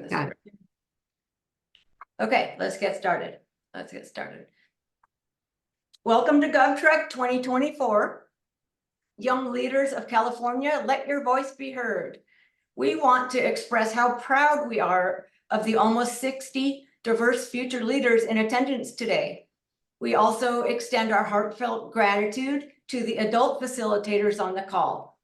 this over. Okay, let's get started. Welcome to GovTrek 2024. Young leaders of California, let your voice be heard. We want to express how proud we are of the almost 60 diverse future leaders in attendance today. We also extend our heartfelt gratitude to the adult facilitators on the call.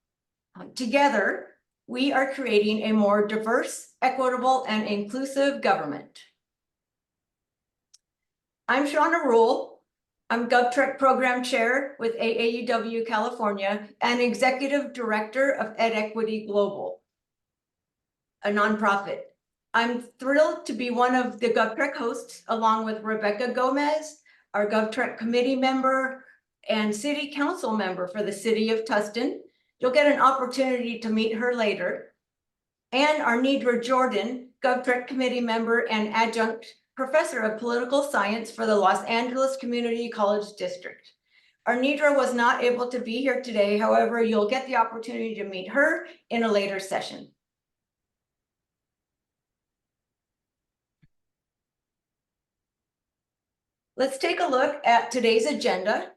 Together, we are creating a more diverse, equitable, and inclusive government. I'm Shauna Rule. I'm GovTrek Program Chair with AAUW California and Executive Director of EdEquity Global, a nonprofit. I'm thrilled to be one of the GovTrek hosts, along with Rebecca Gomez, our GovTrek committee member and city council member for the city of Tustin. You'll get an opportunity to meet her later. And Arnidra Jordan, GovTrek committee member and adjunct professor of political science for the Los Angeles Community College District. Arnidra was not able to be here today. However, you'll get the opportunity to meet her in a later session. Let's take a look at today's agenda.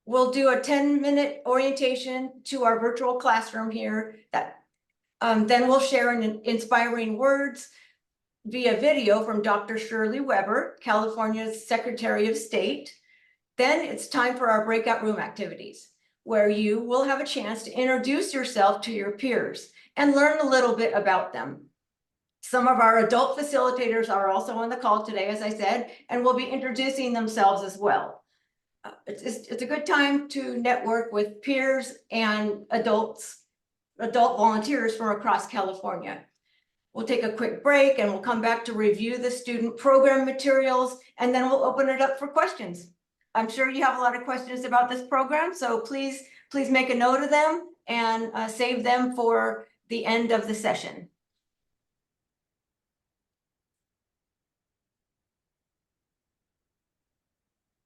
We'll do a 10-minute orientation to our virtual classroom here. Then we'll share an inspiring words via video from Dr. Shirley Weber, California's Secretary of State. Then it's time for our breakout room activities, where you will have a chance to introduce yourself to your peers and learn a little bit about them. Some of our adult facilitators are also on the call today, as I said, and will be introducing themselves as well. It's a good time to network with peers and adult volunteers from across California. We'll take a quick break and we'll come back to review the student program materials, and then we'll open it up for questions. I'm sure you have a lot of questions about this program, so please make a note of them and save them for the end of the session.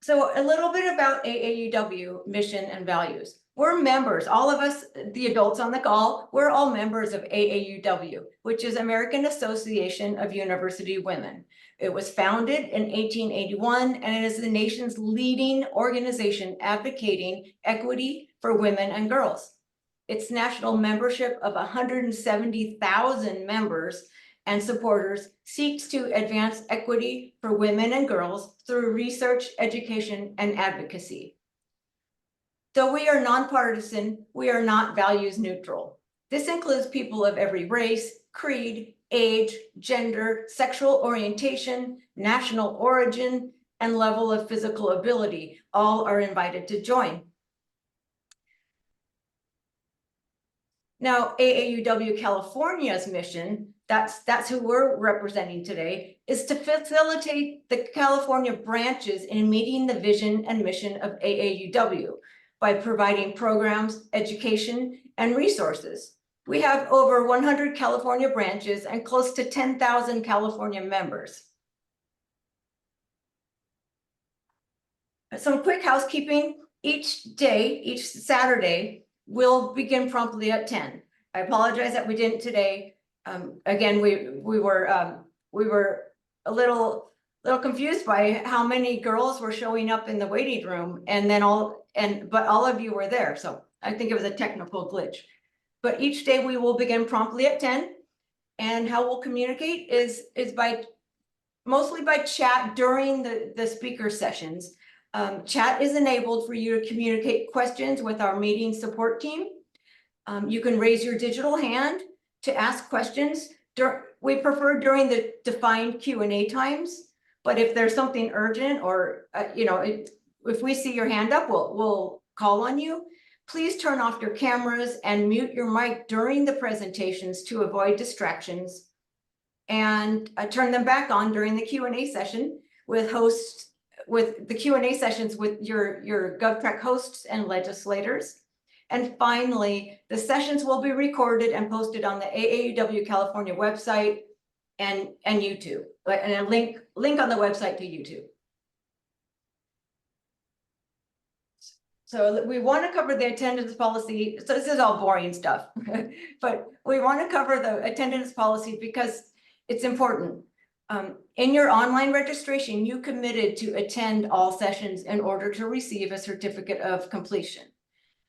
So a little bit about AAUW mission and values. We're members, all of us, the adults on the call, we're all members of AAUW, which is American Association of University Women. It was founded in 1881 and it is the nation's leading organization advocating equity for women and girls. Its national membership of 170,000 members and supporters seeks to advance equity for women and girls through research, education, and advocacy. Though we are nonpartisan, we are not values neutral. This includes people of every race, creed, age, gender, sexual orientation, national origin, and level of physical ability. All are invited to join. Now, AAUW California's mission, that's who we're representing today, is to facilitate the California branches in meeting the vision and mission of AAUW by providing programs, education, and resources. We have over 100 California branches and close to 10,000 California members. Some quick housekeeping. Each Saturday, we'll begin promptly at 10. I apologize that we didn't today. Again, we were a little confused by how many girls were showing up in the waiting room, but all of you were there, so I think it was a technical glitch. But each day we will begin promptly at 10, and how we'll communicate is mostly by chat during the speaker sessions. Chat is enabled for you to communicate questions with our meeting support team. You can raise your digital hand to ask questions. We prefer during the defined Q&A times, but if there's something urgent or if we see your hand up, we'll call on you. Please turn off your cameras and mute your mic during the presentations to avoid distractions, and turn them back on during the Q&A session with the Q&A sessions with your GovTrek hosts and legislators. And finally, the sessions will be recorded and posted on the AAUW California website and YouTube, and a link on the website to YouTube. So we want to cover the attendance policy. So this is all boring stuff, but we want to cover the attendance policy because it's important. In your online registration, you committed to attend all sessions in order to receive a certificate of completion.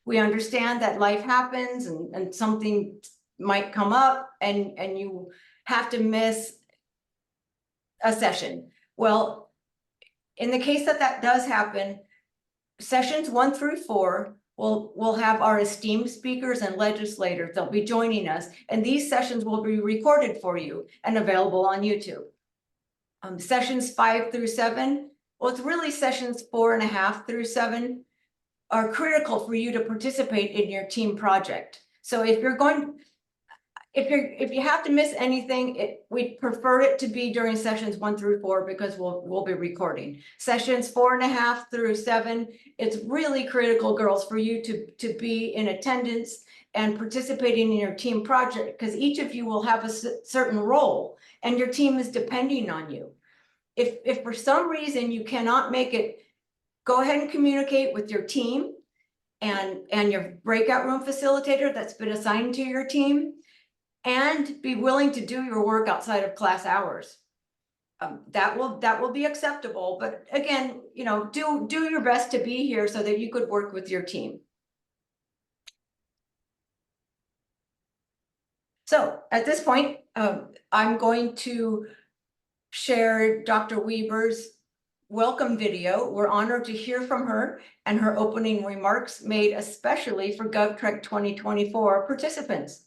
We understand that life happens and something might come up and you have to miss a session. Well, in the case that that does happen, sessions 1 through 4 will have our esteemed speakers and legislators. They'll be joining us, and these sessions will be recorded for you and available on YouTube. Sessions 5 through 7, well, it's really sessions 4.5 through 7 are critical for you to participate in your team project. So if you're going, if you have to miss anything, we prefer it to be during sessions 1 through 4 because we'll be recording. Sessions 4.5 through 7, it's really critical, girls, for you to be in attendance and participating in your team project, because each of you will have a certain role and your team is depending on you. If for some reason you cannot make it, go ahead and communicate with your team and your breakout room facilitator that's been assigned to your team, and be willing to do your work outside of class hours. That will be acceptable, but again, you know, do your best to be here so that you could work with your team. So at this point, I'm going to share Dr. Weber's welcome video. We're honored to hear from her and her opening remarks made especially for GovTrek 2024 participants.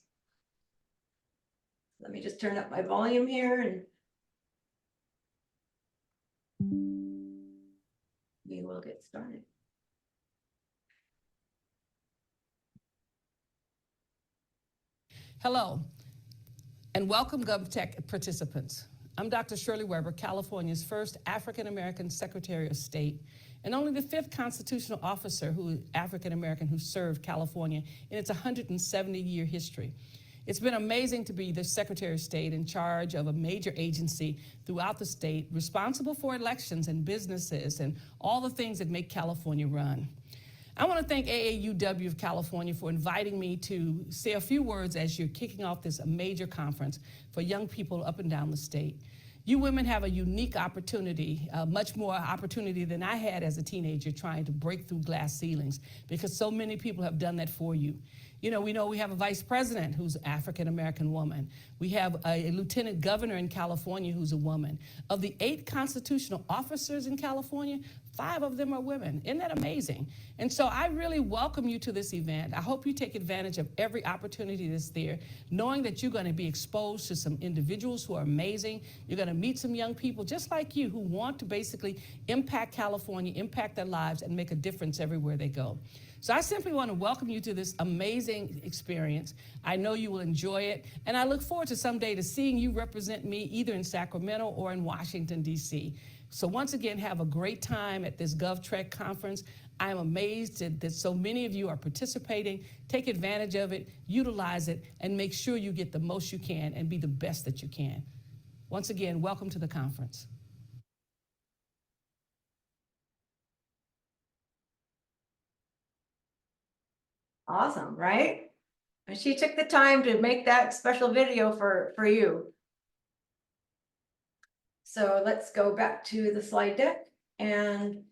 Let me just turn up my volume here and we will get started. Hello, and welcome GovTech participants. I'm Dr. Shirley Weber, California's first African-American Secretary of State, and only the 5th constitutional officer African-American who served California in its 170-year history. It's been amazing to be the Secretary of State in charge of a major agency throughout the state, responsible for elections and businesses and all the things that make California run. I want to thank AAUW of California for inviting me to say a few words as you're kicking off this major conference for young people up and down the state. You women have a unique opportunity, much more opportunity than I had as a teenager trying to break through glass ceilings, because so many people have done that for you. You know we have a vice president who's an African-American woman. We have a lieutenant governor in California who's a woman. Of the 8 constitutional officers in California, 5 of them are women. Isn't that amazing? And so I really welcome you to this event. I hope you take advantage of every opportunity that's there, knowing that you're going to be exposed to some individuals who are amazing. You're going to meet some young people just like you who want to basically impact California, impact their lives, and make a difference everywhere they go. So I simply want to welcome you to this amazing experience. I know you will enjoy it, and I look forward to someday to seeing you represent me either in Sacramento or in Washington, D.C. So once again, have a great time at this GovTrek conference. I am amazed that so many of you are participating. Take advantage of it, utilize it, and make sure you get the most you can and be the best that you can. Once again, welcome to the conference. Awesome, right? And she took the time to make that special video for you. So let's go back to the slide deck and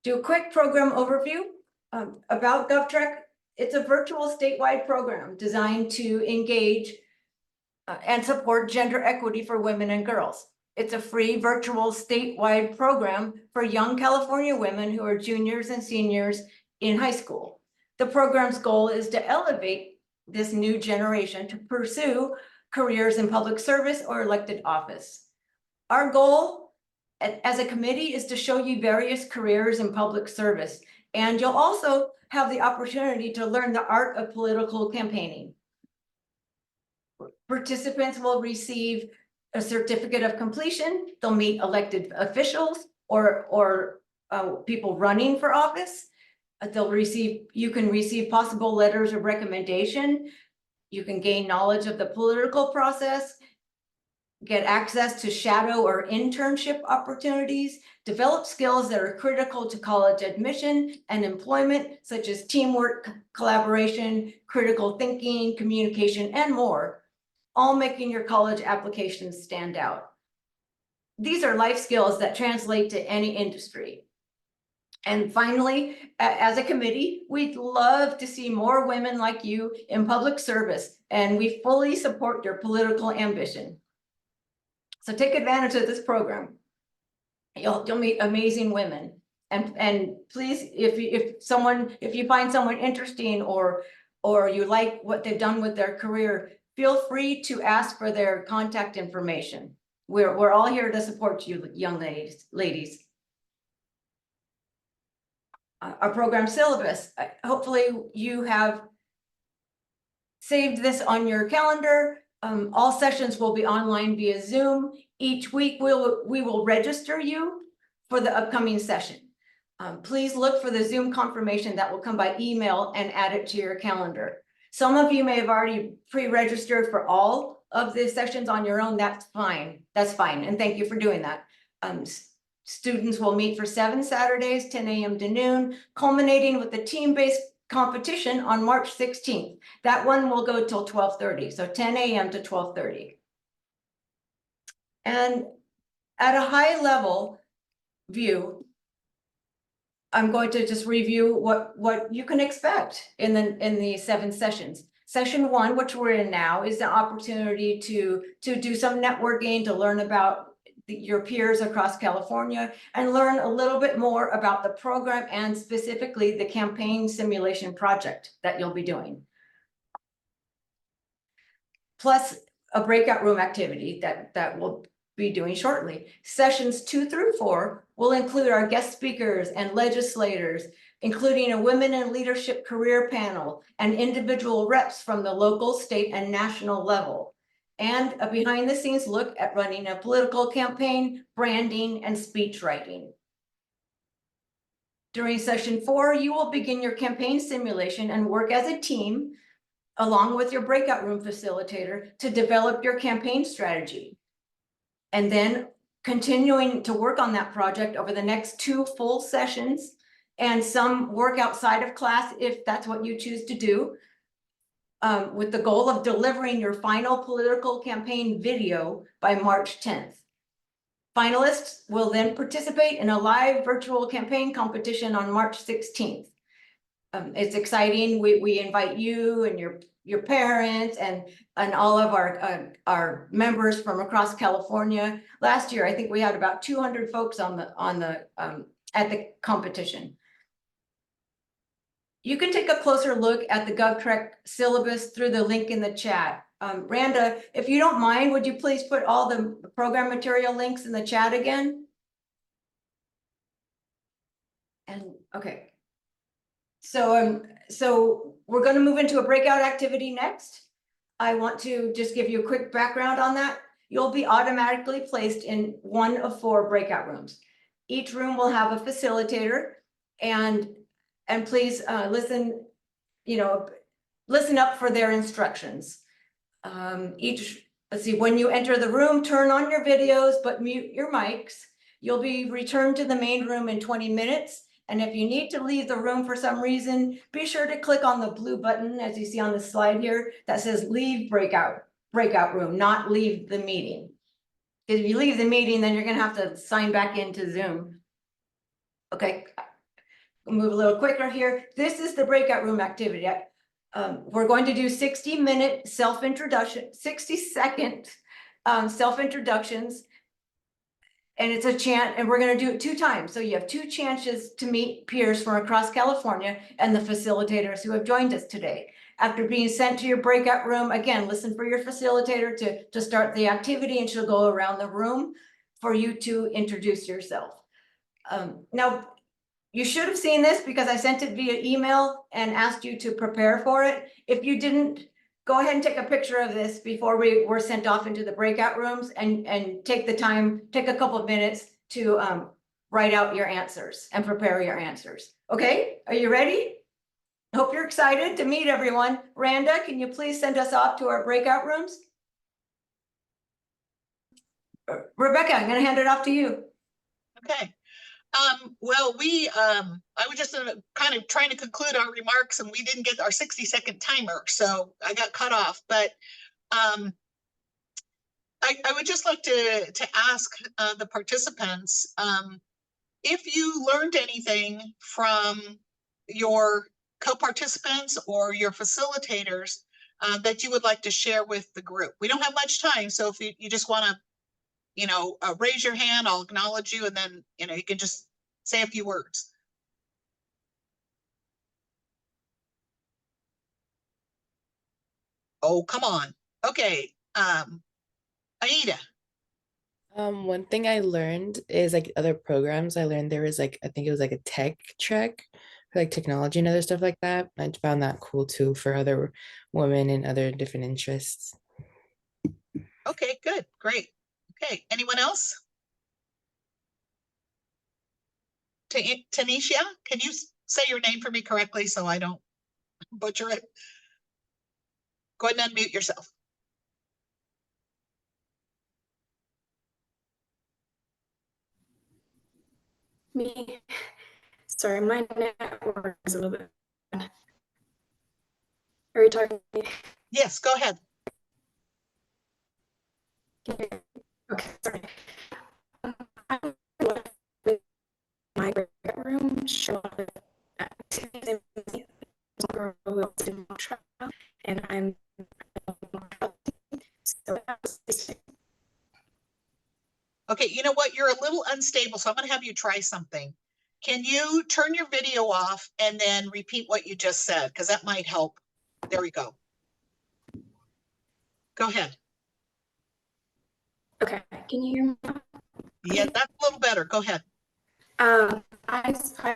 do a quick program overview about GovTrek. It's a virtual statewide program designed to engage and support gender equity for women and girls. It's a free virtual statewide program for young California women who are juniors and seniors in high school. The program's goal is to elevate this new generation to pursue careers in public service or elected office. Our goal as a committee is to show you various careers in public service, and you'll also have the opportunity to learn the art of political campaigning. Participants will receive a certificate of completion. They'll meet elected officials or people running for office. You can receive possible letters of recommendation. You can gain knowledge of the political process. get access to shadow or internship opportunities, develop skills that are critical to college admission and employment, such as teamwork, collaboration, critical thinking, communication, and more, all making your college applications stand out. These are life skills that translate to any industry. And finally, as a committee, we'd love to see more women like you in public service, and we fully support your political ambition. So take advantage of this program. You'll meet amazing women. And please, if you find someone interesting or you like what they've done with their career, feel free to ask for their contact information. We're all here to support you, young ladies. Our program syllabus. Hopefully you have saved this on your calendar. All sessions will be online via Zoom. Each week we will register you for the upcoming session. Please look for the Zoom confirmation that will come by email and add it to your calendar. Some of you may have already pre-registered for all of the sessions on your own. That's fine. That's fine. And thank you for doing that. Students will meet for 7 Saturdays, 10 a.m. to noon, culminating with the team-based competition on March 16th. That one will go till 12:30, so 10 a.m. to 12:30. And at a high level view, I'm going to just review what you can expect in the 7 sessions. Session 1, which we're in now, is the opportunity to do some networking, to learn about your peers across California and learn a little bit more about the program and specifically the campaign simulation project that you'll be doing. Plus a breakout room activity that we'll be doing shortly. Sessions 2 through 4 will include our guest speakers and legislators, including a women in leadership career panel and individual reps from the local, state, and national level, and a behind the scenes look at running a political campaign, branding, and speech writing. During session 4, you will begin your campaign simulation and work as a team along with your breakout room facilitator to develop your campaign strategy. And then continuing to work on that project over the next 2 full sessions and some work outside of class if that's what you choose to do, with the goal of delivering your final political campaign video by March 10th. Finalists will then participate in a live virtual campaign competition on March 16th. It's exciting. We invite you and your parents and all of our members from across California. Last year, I think we had about 200 folks at the competition. You can take a closer look at the GovTrek syllabus through the link in the chat. Randa, if you don't mind, would you please put all the program material links in the chat again? And okay. So we're going to move into a breakout activity next. I want to just give you a quick background on that. You'll be automatically placed in one of 4 breakout rooms. Each room will have a facilitator, and please listen up for their instructions. Let's see, when you enter the room, turn on your videos, but mute your mics. You'll be returned to the main room in 20 minutes. And if you need to leave the room for some reason, be sure to click on the blue button, as you see on the slide here, that says leave breakout room, not leave the meeting. If you leave the meeting, then you're gonna have to sign back into Zoom. Okay, we'll move a little quicker here. This is the breakout room activity. We're going to do 60-minute self-introduction, 60-second self-introductions. And it's a chance, and we're going to do it 2 times. So you have 2 chances to meet peers from across California and the facilitators who have joined us today. After being sent to your breakout room, again, listen for your facilitator to start the activity, and she'll go around the room for you to introduce yourself. Now, you should have seen this because I sent it via email and asked you to prepare for it. If you didn't, go ahead and take a picture of this before we were sent off into the breakout rooms, and take a couple of minutes to write out your answers and prepare your answers. Okay, are you ready? Hope you're excited to meet everyone. Randa, can you please send us off to our breakout rooms? Rebecca, I'm gonna hand it off to you. Okay. Well, I was just kind of trying to conclude our remarks and we didn't get our 60-second timer, so I got cut off, but I would just like to ask the participants if you learned anything from your co-participants or your facilitators that you would like to share with the group. We don't have much time, so if you just want to, raise your hand, I'll acknowledge you, and then, you can just say a few words. Oh, come on. Okay. Aida. One thing I learned is like other programs. I learned there was like I think it was like a tech track for like technology and other stuff like that. I found that cool too for other women and other different interests. Okay, good, great. Okay, anyone else? Tanisha, can you say your name for me correctly so I don't butcher it? Go ahead and unmute yourself. Me. Sorry, my network is a little bit bad. Are you talking to me? Yes, go ahead. Okay, sorry. My bedroom show and I'm so Okay, you know what? You're a little unstable, so I'm gonna have you try something. Can you turn your video off and then repeat what you just said? Because that might help. There we go. Go ahead. okay. Can you hear me now? Yeah, that's a little better. Go ahead. I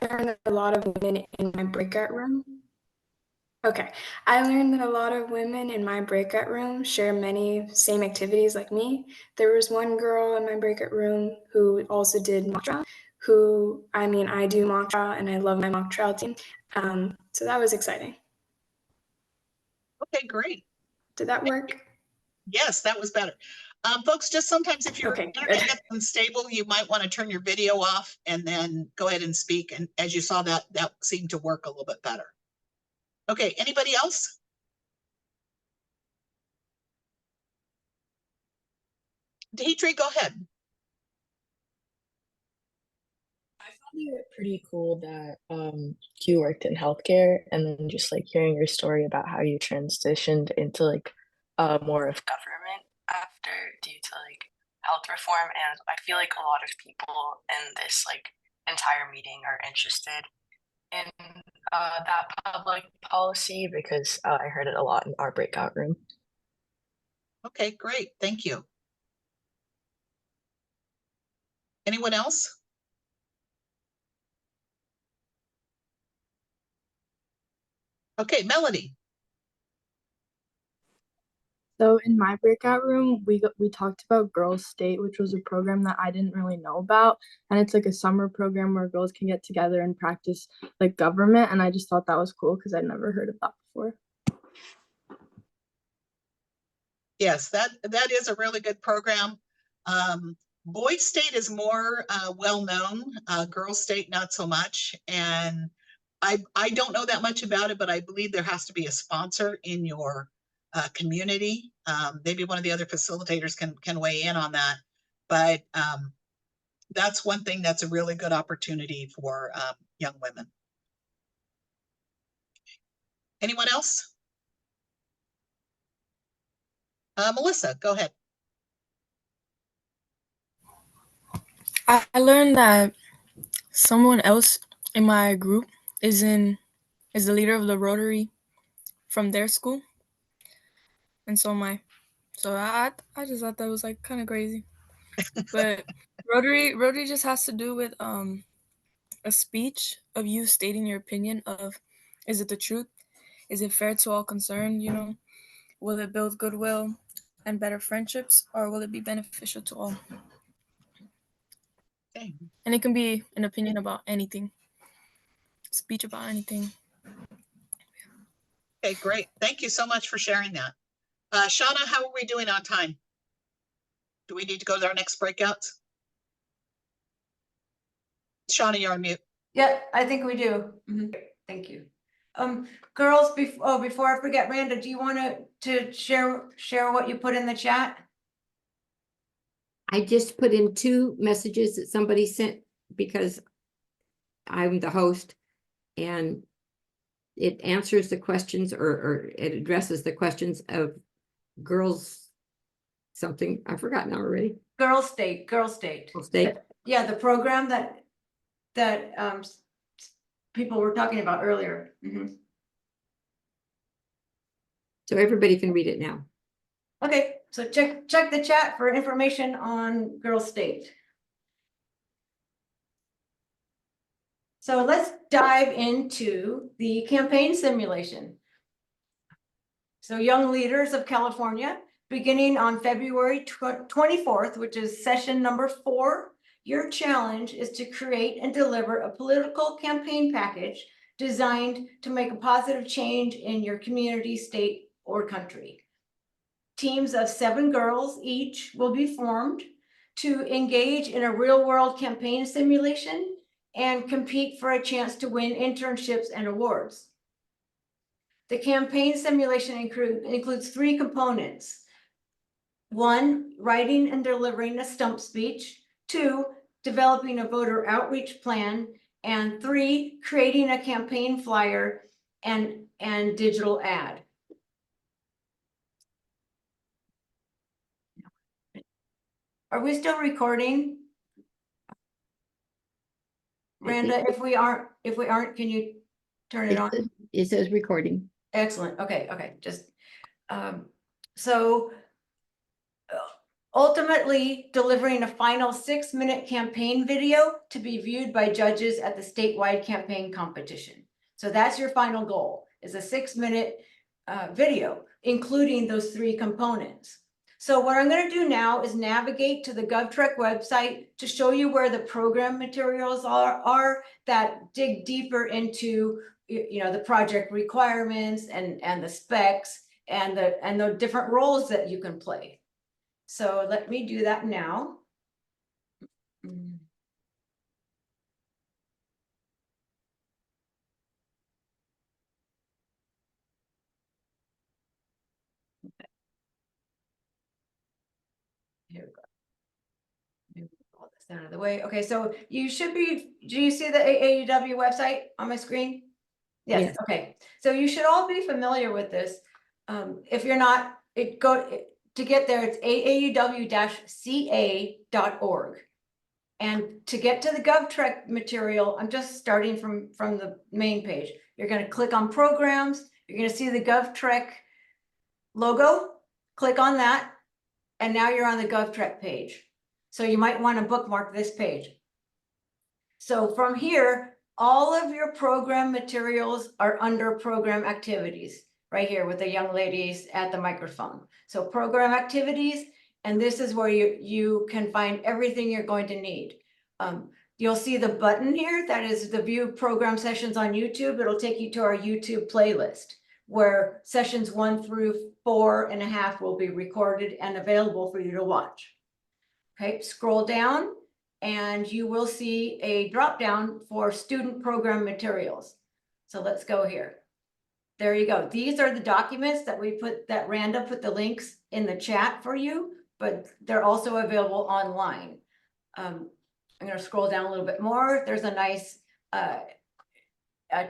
learned a lot of women in my breakout room. Okay, I learned that a lot of women in my breakout room share many same activities like me. There was one girl in my breakout room who also did mock trial, I do mock trial and I love my mock trial team. So that was exciting. Okay, great. Did that work? Yes, that was better. Folks, just sometimes if your Okay, internet good. gets unstable, you might want to turn your video off and then go ahead and speak. And as you saw, that seemed to work a little bit better. Okay, anybody else? Deidre, go ahead. I found it pretty cool that you worked in healthcare and then just like hearing your story about how you transitioned into like more of government after due to like health reform. And I feel like a lot of people in this like entire meeting are interested in that public policy because I heard it a lot in our breakout room. Okay, great. Thank you. Anyone else? Okay, Melody. So in my breakout room, we talked about Girls State, which was a program that I didn't really know about, and it's like a summer program where girls can get together and practice like government, and I just thought that was cool because I'd never heard of that before. Yes, that is a really good program. Boys State is more well-known, Girls State not so much, and I don't know that much about it, but I believe there has to be a sponsor in your community. Maybe one of the other facilitators can weigh in on that, but that's one thing that's a really good opportunity for young women. Anyone else? Melissa, go ahead. I learned that someone else in my group is the leader of the Rotary from their school, and so I just thought that was like kind of crazy, but Rotary just has to do with a speech of you stating your opinion of, is it the truth? Is it fair to all concerned? Will it build goodwill and better friendships, or will it be beneficial to all? Okay. And it can be an opinion about anything, speech about anything. Okay, great. Thank you so much for sharing that. Shauna, how are we doing on time? Do we need to go to our next breakouts? Shauna, you're on mute. Yeah, I think we do. Mhm. Thank you. Girls, before I forget, Randa, do you want to share what you put in the chat? I just put in 2 messages that somebody sent because I'm the host, and it answers the questions or it addresses the questions of girls something. I've forgotten already. Girls State. State. Yeah, the program that people were talking about earlier. Mhm. So everybody can read it now. Okay, so check the chat for information on Girls State. So let's dive into the campaign simulation. So Young Leaders of California, beginning on February 24th, which is session number 4, your challenge is to create and deliver a political campaign package designed to make a positive change in your community, state, or country. Teams of 7 girls each will be formed to engage in a real-world campaign simulation and compete for a chance to win internships and awards. The campaign simulation includes 3 components. 1, writing and delivering a stump speech. 2, developing a voter outreach plan. And 3, creating a campaign flyer and digital ad. Are we still recording? Randa, if we aren't, can you turn it on? It says recording. Excellent. Okay. Just, so ultimately delivering a final 6-minute campaign video to be viewed by judges at the statewide campaign competition. So that's your final goal, is a 6-minute video, including those 3 components. So what I'm going to do now is navigate to the GovTrek website to show you where the program materials are that dig deeper into, you know, the project requirements and the specs and the different roles that you can play. So let me do that now. Here we go. Move all this out of the way. Okay, so you should be, do you see the AAUW website on my screen? Yes, Yes. okay. So you should all be familiar with this. If you're not, to get there, it's aauw-ca.org. And to get to the GovTrek material, I'm just starting from the main page. You're going to click on programs. You're going to see the GovTrek logo. Click on that. And now you're on the GovTrek page. So you might want to bookmark this page. So from here, all of your program materials are under program activities, right here with the young ladies at the microphone. So program activities, and this is where you can find everything you're going to need. You'll see the button here, that is the view program sessions on YouTube. It'll take you to our YouTube playlist, where sessions 1 through 4.5 will be recorded and available for you to watch. Okay, scroll down and you will see a drop down for student program materials. So let's go here. There you go. These are the documents that Randa put the links in the chat for you, but they're also available online. I'm going to scroll down a little bit more. There's a nice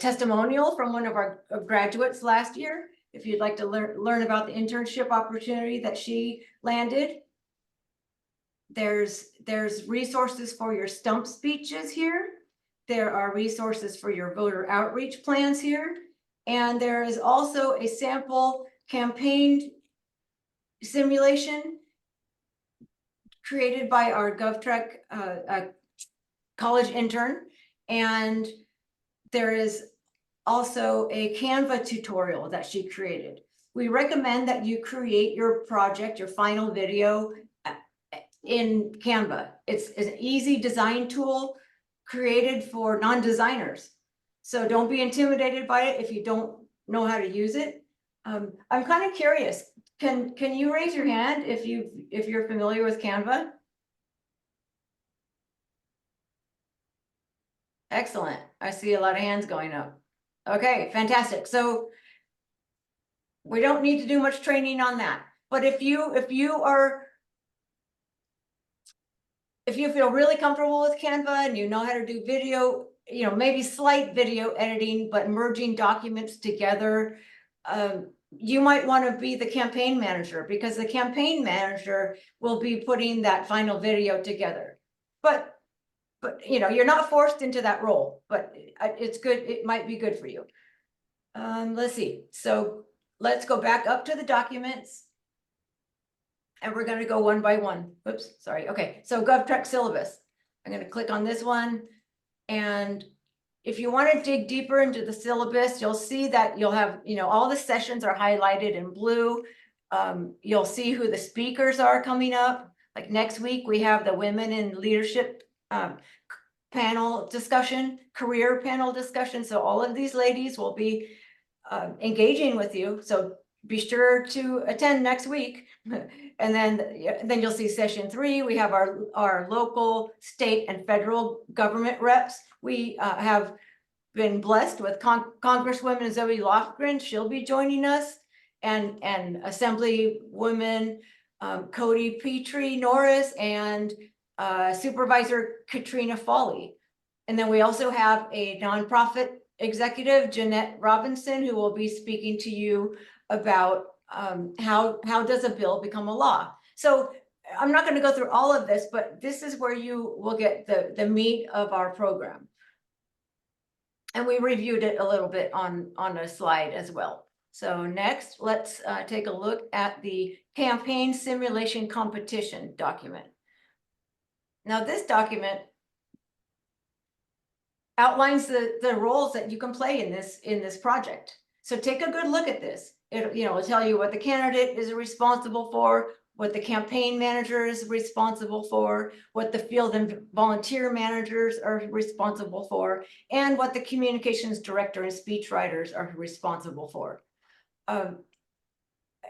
testimonial from one of our graduates last year. If you'd like to learn about the internship opportunity that she landed. There's resources for your stump speeches here. There are resources for your voter outreach plans here. And there is also a sample campaign simulation created by our GovTrek college intern. And there is also a Canva tutorial that she created. We recommend that you create your project, your final video in Canva. It's an easy design tool created for non-designers. So don't be intimidated by it if you don't know how to use it. I'm kind of curious. can you raise your hand if you're familiar with Canva? Excellent. I see a lot of hands going up. Okay, fantastic. So we don't need to do much training on that. But if you feel really comfortable with Canva and you know how to do video, you know, maybe slight video editing, but merging documents together, you might want to be the campaign manager, because the campaign manager will be putting that final video together. But you know, you're not forced into that role, but it's good. It might be good for you. Let's see. So let's go back up to the documents. And we're gonna go one by one. Whoops, sorry. Okay, so GovTech syllabus. I'm gonna click on this one. And if you want to dig deeper into the syllabus, you'll see that you'll have, you know, all the sessions are highlighted in blue. You'll see who the speakers are coming up. Like next week, we have the Women in Leadership panel discussion, career panel discussion. So all of these ladies will be engaging with you. So be sure to attend next week. And then you'll see session 3. We have our local, state, and federal government reps. We have been blessed with Congresswoman Zoe Lofgren. She'll be joining us, and Assemblywoman Cody Petrie Norris, and Supervisor Katrina Foley. And then we also have a nonprofit executive, Jeanette Robinson, who will be speaking to you about how does a bill become a law. So I'm not going to go through all of this, but this is where you will get the meat of our program. And we reviewed it a little bit on a slide as well. So next, let's take a look at the campaign simulation competition document. Now this document outlines the roles that you can play in this project. So take a good look at this. It'll tell you what the candidate is responsible for, what the campaign manager is responsible for, what the field and volunteer managers are responsible for, and what the communications director and speechwriters are responsible for.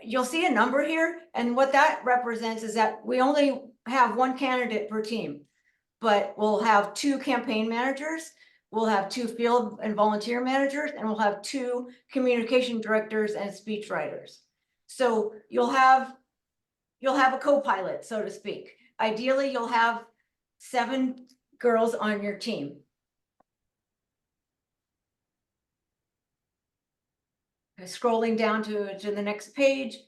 You'll see a number here, and what that represents is that we only have one candidate per team, but we'll have 2 campaign managers, we'll have 2 field and volunteer managers, and we'll have 2 communication directors and speechwriters. So you'll have a co-pilot, so to speak. Ideally, you'll have 7 girls on your team. Scrolling down to the next page,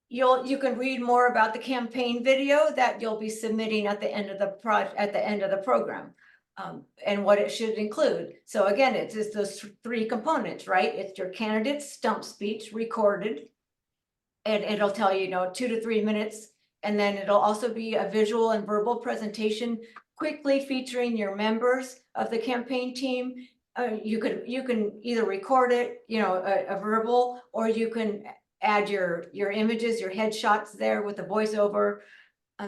you can read more about the campaign video that you'll be submitting at the end of the program, and what it should include. So again, it's just those 3 components, right? It's your candidate's stump speech recorded, and it'll tell you, 2 to 3 minutes, and then it'll also be a visual and verbal presentation quickly featuring your members of the campaign team. You can either record it, a verbal, or you can add your images, your headshots there with a voiceover,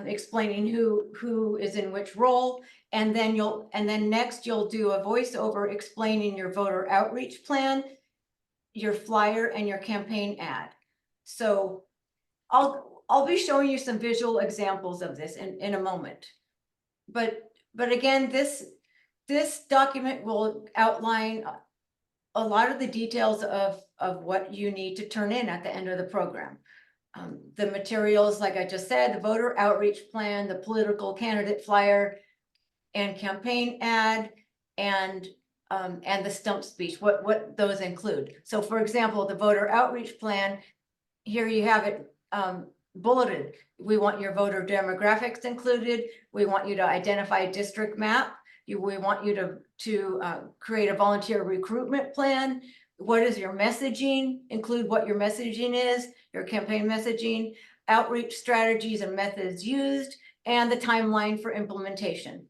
explaining who is in which role, and then next you'll do a voiceover explaining your voter outreach plan, your flyer, and your campaign ad. So I'll be showing you some visual examples of this in a moment. But again, this document will outline a lot of the details of what you need to turn in at the end of the program. The materials, like I just said, the voter outreach plan, the political candidate flyer and campaign ad, and the stump speech, what those include. So for example, the voter outreach plan, here you have it bulleted. We want your voter demographics included. We want you to identify a district map. We want you to create a volunteer recruitment plan. What is your messaging? Include what your messaging is, your campaign messaging, outreach strategies and methods used, and the timeline for implementation.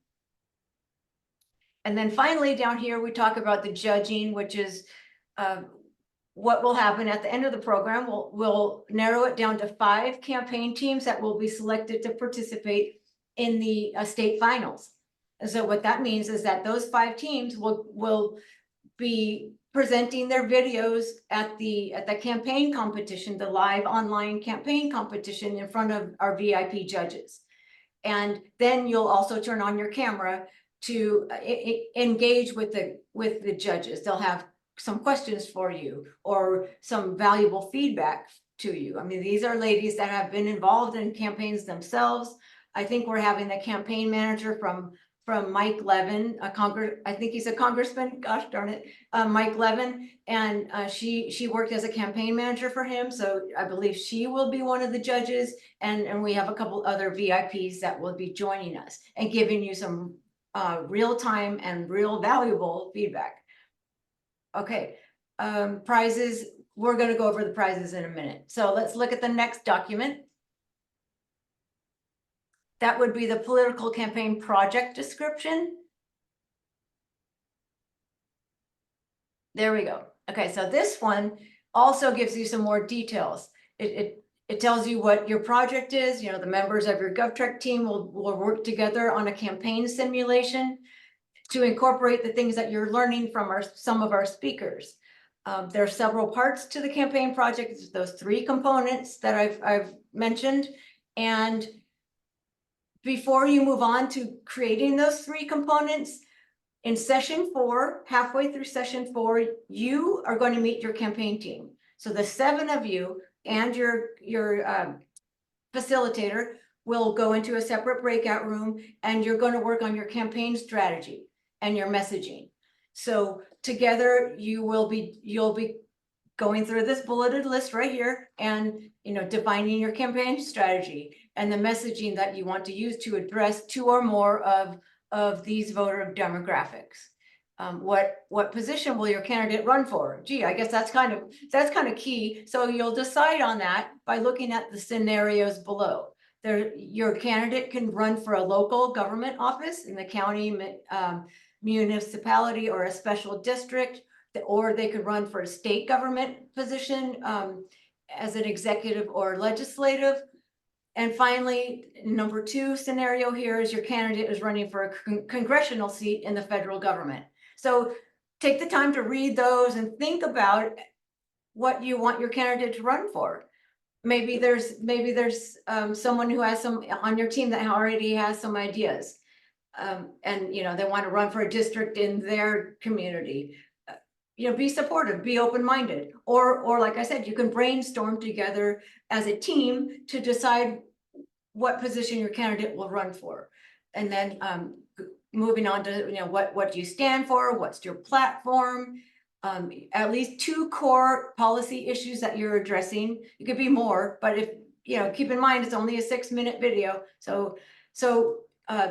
And then finally, down here, we talk about the judging, which is what will happen at the end of the program. We'll narrow it down to 5 campaign teams that will be selected to participate in the state finals. And so what that means is that those 5 teams will be presenting their videos at the campaign competition, the live online campaign competition in front of our VIP judges. And then you'll also turn on your camera to engage with the judges. They'll have some questions for you or some valuable feedback to you. I mean, these are ladies that have been involved in campaigns themselves. I think we're having the campaign manager from Mike Levin, I think he's a congressman, gosh darn it, Mike Levin, and she worked as a campaign manager for him, so I believe she will be one of the judges, and we have a couple other VIPs that will be joining us and giving you some real time and real valuable feedback. Okay, prizes, we're gonna go over the prizes in a minute, so let's look at the next document. That would be the political campaign project description. There we go. Okay, so this one also gives you some more details. It tells you what your project is. You know, the members of your GovTrack team will work together on a campaign simulation to incorporate the things that you're learning from some of our speakers. There are several parts to the campaign project. Those 3 components that I've mentioned, and before you move on to creating those 3 components, in session 4, halfway through session 4, you are going to meet your campaign team. So the 7 of you and your facilitator will go into a separate breakout room, and you're going to work on your campaign strategy and your messaging. So together you'll be going through this bulleted list right here and, you know, defining your campaign strategy and the messaging that you want to use to address 2 or more of these voter demographics. What position will your candidate run for? Gee, I guess that's kind of key. So you'll decide on that by looking at the scenarios below. Your candidate can run for a local government office in the county, municipality, or a special district, or they could run for a state government position as an executive or legislative. And finally, number 2 scenario here is your candidate is running for a congressional seat in the federal government. So take the time to read those and think about what you want your candidate to run for. Maybe there's someone who has some on your team that already has some ideas. And, you know, they want to run for a district in their community. You know, be supportive, be open-minded, or like I said, you can brainstorm together as a team to decide what position your candidate will run for. And then moving on to, you know, what do you stand for? What's your platform? At least 2 core policy issues that you're addressing. It could be more, but if, you know, keep in mind, it's only a 6-minute video. So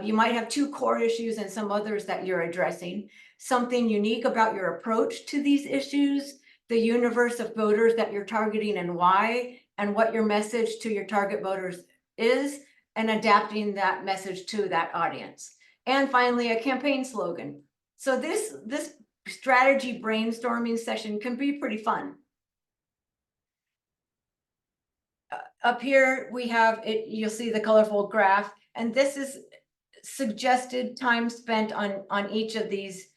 you might have 2 core issues and some others that you're addressing. Something unique about your approach to these issues, the universe of voters that you're targeting and why, and what your message to your target voters is, and adapting that message to that audience. And finally, a campaign slogan. So this strategy brainstorming session can be pretty fun. Up here we have it, you'll see the colorful graph, and this is suggested time spent on each of these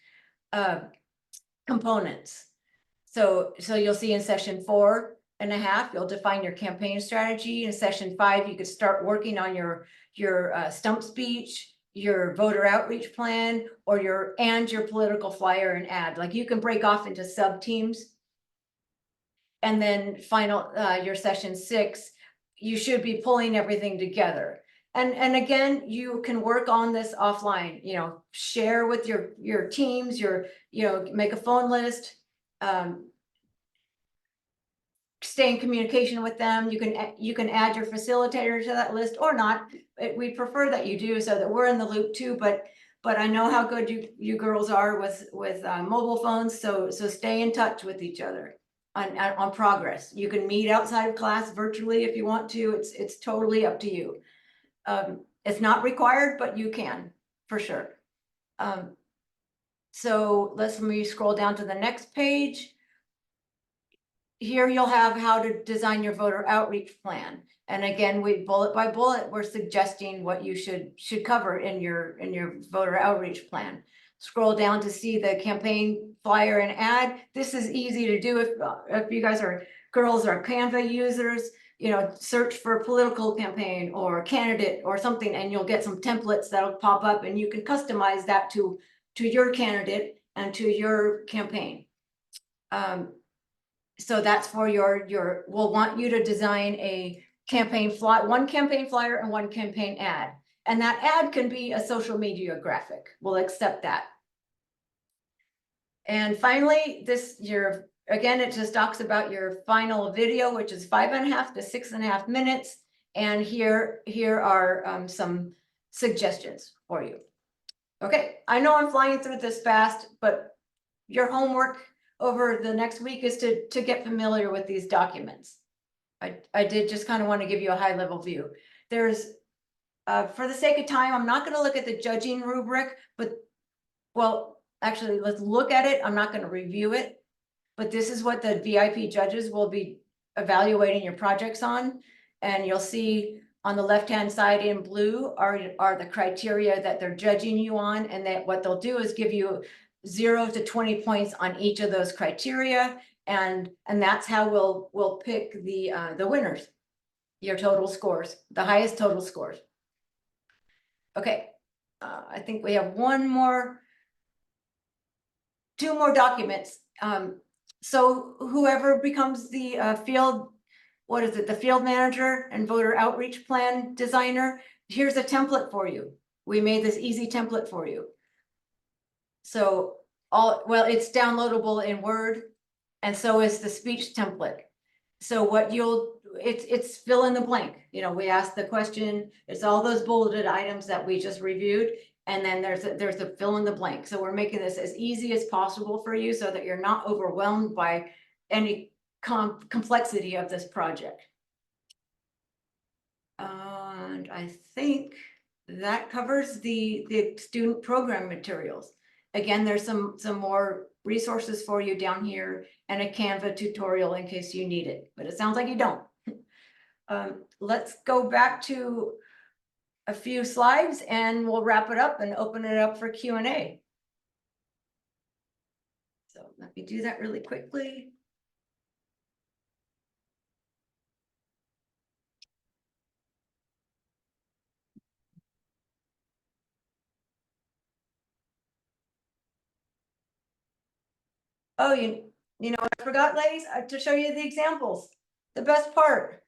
components. So you'll see in session 4.5, you'll define your campaign strategy. In session 5, you could start working on your stump speech, your voter outreach plan, or your political flyer and ad. Like, you can break off into sub teams. And then your session 6, you should be pulling everything together. And again, you can work on this offline, you know, share with your teams, make a phone list, stay in communication with them. You can add your facilitator to that list or not. We prefer that you do, so that we're in the loop too, but I know how good you girls are with mobile phones, so stay in touch with each other on progress. You can meet outside of class virtually if you want to. It's totally up to you. It's not required, but you can, for sure. So let me scroll down to the next page. Here you'll have how to design your voter outreach plan. And again, bullet by bullet, we're suggesting what you should cover in your voter outreach plan. scroll down to see the campaign flyer and ad. This is easy to do if you guys are girls or Canva users, you know, search for political campaign or candidate or something, and you'll get some templates that'll pop up, and you can customize that to your candidate and to your campaign. So that's for we'll want you to design a one campaign flyer and one campaign ad. And that ad can be a social media graphic. We'll accept that. And finally, again, it just talks about your final video, which is 5.5 to 6.5 minutes. And here are some suggestions for you. Okay, I know I'm flying through this fast, but your homework over the next week is to get familiar with these documents. I did just kind of want to give you a high level view. There's, for the sake of time, I'm not going to look at the judging rubric, but, well, actually, let's look at it. I'm not going to review it, but this is what the VIP judges will be evaluating your projects on. And you'll see on the left-hand side in blue are the criteria that they're judging you on. And that what they'll do is give you 0 to 20 points on each of those criteria. And that's how we'll pick the winners, your total scores, the highest total scores. Okay, I think we have two more documents. So whoever becomes the the field manager and voter outreach plan designer, here's a template for you. We made this easy template for you. So it's downloadable in Word, and so is the speech template. So it's fill in the blank. You know, we ask the question, it's all those bulleted items that we just reviewed, and then there's a fill in the blank. So we're making this as easy as possible for you so that you're not overwhelmed by any complexity of this project. And I think that covers the student program materials. Again, there's some more resources for you down here and a Canva tutorial in case you need it, but it sounds like you don't. Let's go back to a few slides and we'll wrap it up and open it up for Q&A. So let me do that really quickly. Oh, you know what I forgot, ladies, to show you the examples. The best part.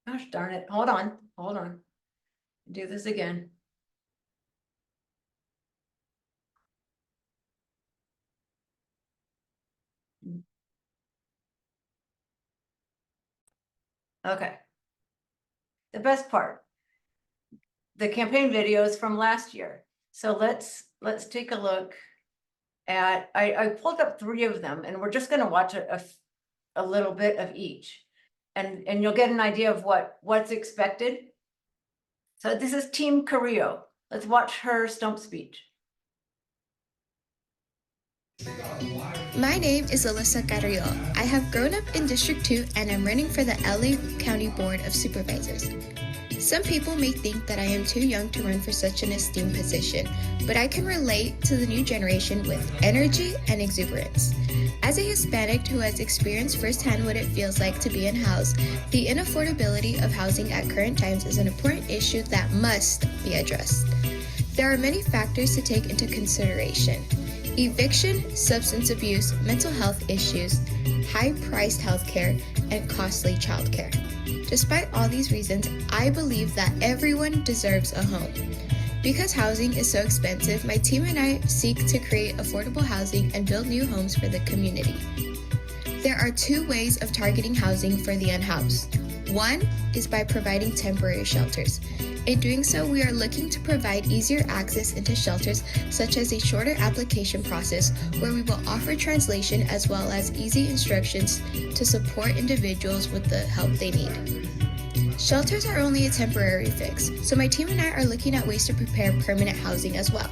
Gosh darn it. Hold on. Do this again. Okay. The best part. The campaign videos from last year. So let's take a look at, I pulled up 3 of them, and we're just going to watch a little bit of each, and you'll get an idea of what's expected. So this is Team Carrillo. Let's watch her stump speech. My name is Alyssa Carrillo. I have grown up in District 2 and I'm running for the LA County Board of Supervisors. Some people may think that I am too young to run for such an esteemed position, but I can relate to the new generation with energy and exuberance. As a Hispanic who has experienced firsthand what it feels like to be unhoused, the inaffordability of housing at current times is an important issue that must be addressed. There are many factors to take into consideration: eviction, substance abuse, mental health issues, high-priced healthcare, and costly childcare. Despite all these reasons, I believe that everyone deserves a home. Because housing is so expensive, my team and I seek to create affordable housing and build new homes for the community. There are 2 ways of targeting housing for the unhoused. One is by providing temporary shelters. In doing so, we are looking to provide easier access into shelters, such as a shorter application process where we will offer translation as well as easy instructions to support individuals with the help they need. Shelters are only a temporary fix, so my team and I are looking at ways to prepare permanent housing as well.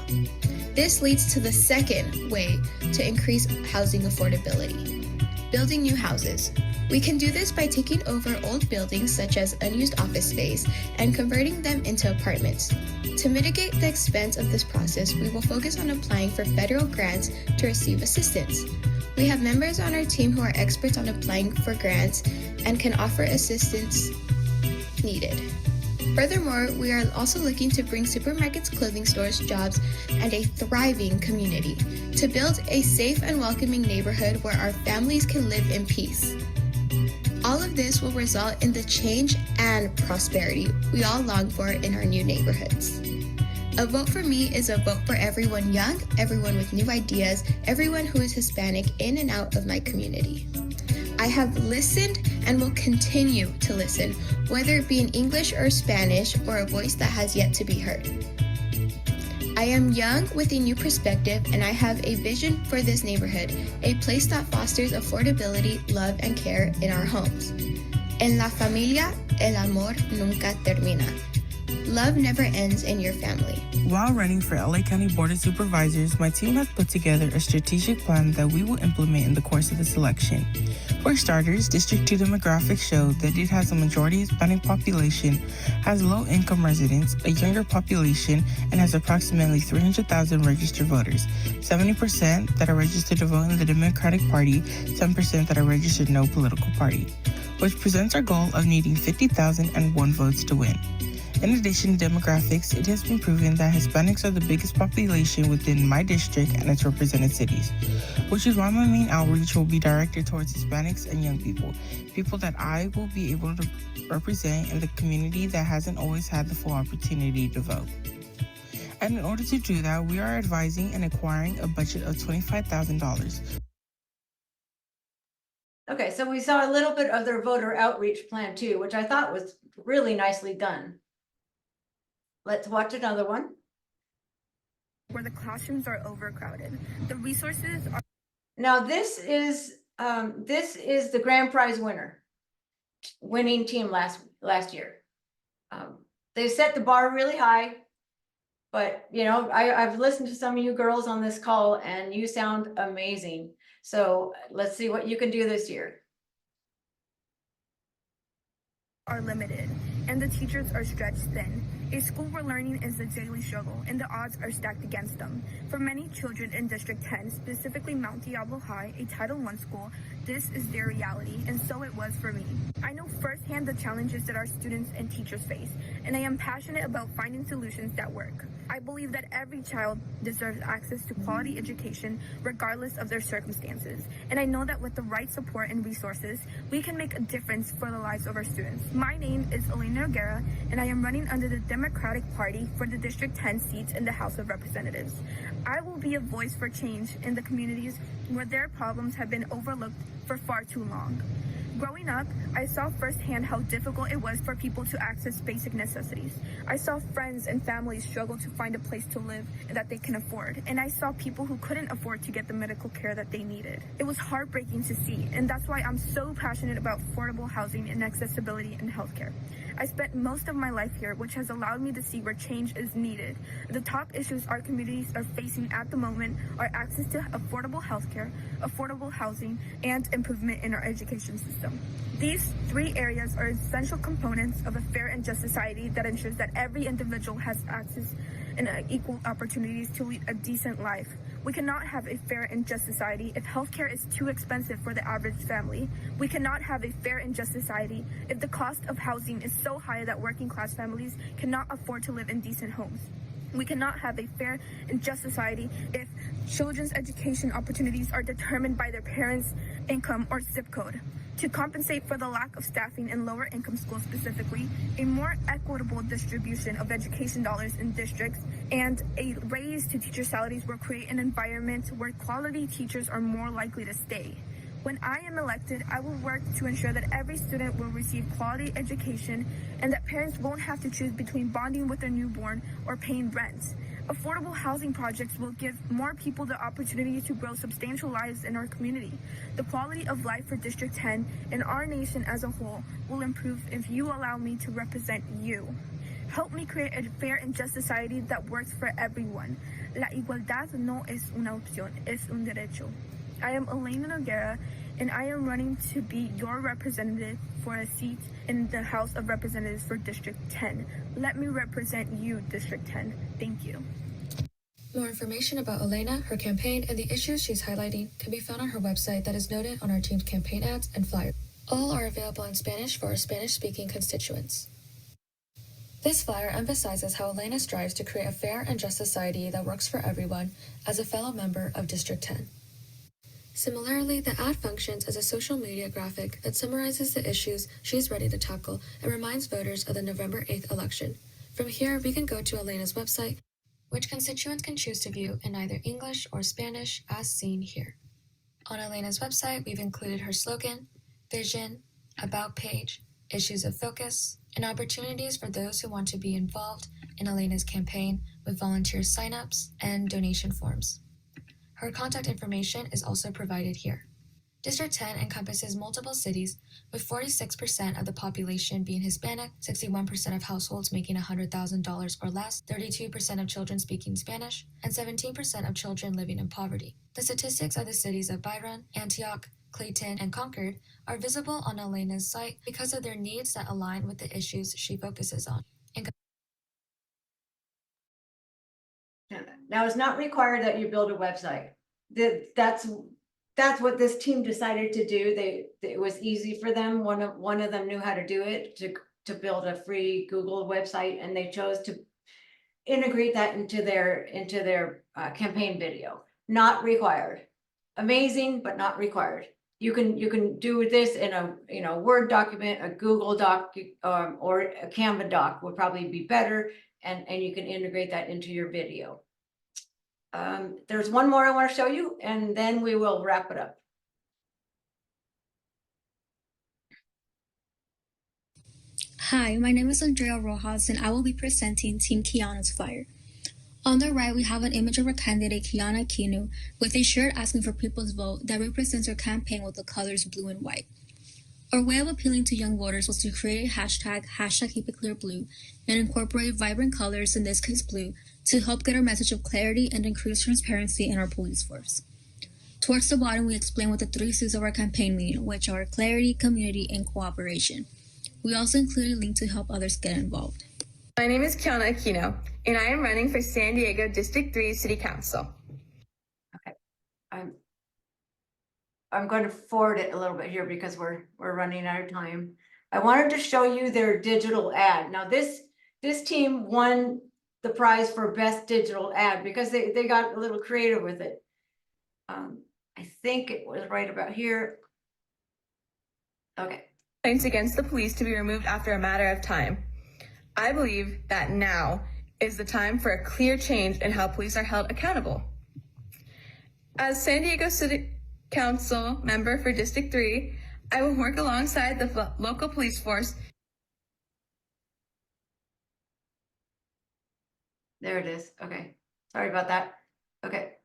This leads to the second way to increase housing affordability: building new houses. We can do this by taking over old buildings such as unused office space and converting them into apartments. To mitigate the expense of this process, we will focus on applying for federal grants to receive assistance. We have members on our team who are experts on applying for grants and can offer assistance needed. Furthermore, we are also looking to bring supermarkets, clothing stores, jobs, and a thriving community to build a safe and welcoming neighborhood where our families can live in peace. All of this will result in the change and prosperity we all long for in our new neighborhoods. A vote for me is a vote for everyone young, everyone with new ideas, everyone who is Hispanic in and out of my community. I have listened and will continue to listen, whether it be in English or Spanish or a voice that has yet to be heard. I am young with a new perspective, and I have a vision for this neighborhood, a place that fosters affordability, love, and care in our homes. En la familia, el amor nunca termina. Love never ends in your family. While running for LA County Board of Supervisors, my team has put together a strategic plan that we will implement in the course of the selection. For starters, District 2 demographics show that it has a majority Hispanic population, has low-income residents, a younger population, and has approximately 300,000 registered voters, 70% that are registered to vote in the Democratic Party, 10% that are registered no political party, which presents our goal of needing 50,001 votes to win. In addition to demographics, it has been proven that Hispanics are the biggest population within my district and its represented cities, which is why my main outreach will be directed towards Hispanics and young people, people that I will be able to represent in the community that hasn't always had the full opportunity to vote. And in order to do that, we are advising and acquiring a budget of $25,000. Okay, so we saw a little bit of their voter outreach plan too, which I thought was really nicely done. Let's watch another one. Where the classrooms are overcrowded. The resources are. Now this is the grand prize winning team last year. They set the bar really high, but you know, I've listened to some of you girls on this call and you sound amazing. So let's see what you can do this year. Are limited and the teachers are stretched thin. A school where learning is a daily struggle and the odds are stacked against them. For many children in District 10, specifically Mount Diablo High, a Title I school, this is their reality, and so it was for me. I know firsthand the challenges that our students and teachers face, and I am passionate about finding solutions that work. I believe that every child deserves access to quality education regardless of their circumstances, and I know that with the right support and resources, we can make a difference for the lives of our students. My name is Elena Noguera, and I am running under the Democratic Party for the District 10 seats in the House of Representatives. I will be a voice for change in the communities where their problems have been overlooked for far too long. Growing up, I saw firsthand how difficult it was for people to access basic necessities. I saw friends and families struggle to find a place to live that they can afford, and I saw people who couldn't afford to get the medical care that they needed. It was heartbreaking to see, and that's why I'm so passionate about affordable housing and accessibility in healthcare. I spent most of my life here, which has allowed me to see where change is needed. The top issues our communities are facing at the moment are access to affordable healthcare, affordable housing, and improvement in our education system. These three areas are essential components of a fair and just society that ensures that every individual has access and equal opportunities to lead a decent life. We cannot have a fair and just society if healthcare is too expensive for the average family. We cannot have a fair and just society if the cost of housing is so high that working class families cannot afford to live in decent homes. We cannot have a fair and just society if children's education opportunities are determined by their parents' income or zip code. To compensate for the lack of staffing in lower income schools specifically, a more equitable distribution of education dollars in districts and a raise to teacher salaries will create an environment where quality teachers are more likely to stay. When I am elected, I will work to ensure that every student will receive quality education and that parents won't have to choose between bonding with their newborn or paying rent. Affordable housing projects will give more people the opportunity to grow substantial lives in our community. The quality of life for District 10 and our nation as a whole will improve if you allow me to represent you. Help me create a fair and just society that works for everyone. La igualdad no es una opción, es un derecho. I am Elena Noguera, and I am running to be your representative for a seat in the House of Representatives for District 10. Let me represent you, District 10. Thank you. More information about Elena, her campaign, and the issues she's highlighting can be found on her website that is noted on our team's campaign ads and flyers. All are available in Spanish for our Spanish-speaking constituents. This flyer emphasizes how Elena strives to create a fair and just society that works for everyone as a fellow member of District 10. Similarly, the ad functions as a social media graphic that summarizes the issues she is ready to tackle and reminds voters of the November 8th election. From here, we can go to Elena's website, which constituents can choose to view in either English or Spanish as seen here. On Elena's website, we've included her slogan, vision, about page, issues of focus, and opportunities for those who want to be involved in Elena's campaign with volunteer signups and donation forms. Her contact information is also provided here. District 10 encompasses multiple cities, with 46% of the population being Hispanic, 61% of households making $100,000 or less, 32% of children speaking Spanish, and 17% of children living in poverty. The statistics of the cities of Byron, Antioch, Clayton, and Concord are visible on Elena's site because of their needs that align with the issues she focuses on. Now, it's not required that you build a website. That's what this team decided to do. It was easy for them. One of them knew how to do it, to build a free Google website, and they chose to integrate that into their campaign video. Not required. Amazing, but not required. You can do this in a Word document, a Google Doc, or a Canva doc would probably be better, and you can integrate that into your video. There's one more I want to show you, and then we will wrap it up. Hi, my name is Andrea Rojas, and I will be presenting Team Kiana's flyer. On the right, we have an image of our candidate, Kiana Kinu, with a shirt asking for people's vote that represents her campaign with the colors blue and white. Our way of appealing to young voters was to create a hashtag #KeepItClearBlue, and incorporate vibrant colors, in this case blue, to help get our message of clarity and increase transparency in our police force. Towards the bottom, we explain what the 3 C's of our campaign mean, which are clarity, community, and cooperation. We also include a link to help others get involved. My name is Kiana Aquino, and I am running for San Diego District 3 City Council. Okay, I'm going to forward it a little bit here because we're running out of time. I wanted to show you their digital ad. Now this team won the prize for best digital ad because they got a little creative with it. I think it was right about here. Okay. Complaints against the police to be removed after a matter of time. I believe that now is the time for a clear change in how police are held accountable. As San Diego City Council member for District 3, I will work alongside the local police force. There it is. Okay. Sorry about that. Okay.